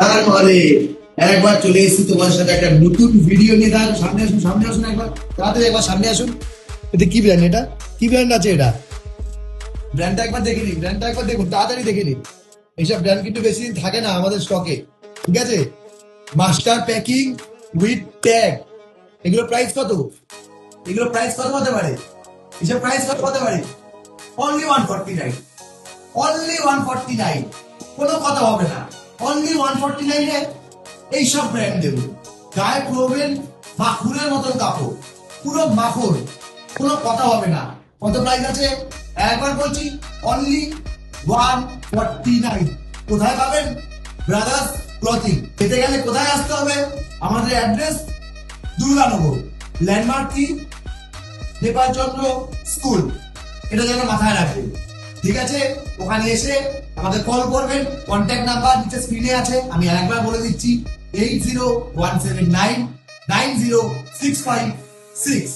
তারপরে একবার চলে এসেছি তোমার সাথে একটা নতুন ভিডিও নিয়ে। তার সামনে আসুন, সামনে আসুন, একবার তাড়াতাড়ি একবার সামনে আসুন। এটা কি ব্র্যান্ড? এটা কি ব্র্যান্ড আছে? এটা ব্র্যান্ডটা একবার দেখে নিন, ব্র্যান্ডটা একবার দেখুন, তাড়াতাড়ি দেখে নিন। এইসব ব্র্যান্ড কিন্তু বেশি দিন থাকে না আমাদের স্টকে, ঠিক আছে? Master packing with tag. এগুলো প্রাইস কত? এগুলো প্রাইস কত হতে পারে? এসব প্রাইস কত হতে পারে? Only 149, only 149। কোনো কথা হবে না, অনলি 149 এইসব ব্র্যান্ড দেবো। গায়ে পরবেন মাখুরের মতন কাপড়, পুরো মাখুর, কোনো কথা হবে না। কত প্রাইস আছে একবার বলছি, অনলি 149। কোথায় পাবেন? Brothers clothing. পেতে গেলে কোথায় আসতে হবে? আমাদের অ্যাড্রেস দুর্গানগর, ল্যান্ডমার্ক কি? নেপালচন্দ্র স্কুল। এটা যেন মাথায় রাখবেন, ঠিক আছে? ওখানে এসে আমাদের কল করবেন। কন্ট্যাক্ট নাম্বার নিচে স্ক্রিনে আছে, আমি আরেকবার বলে দিচ্ছি, 8017990656।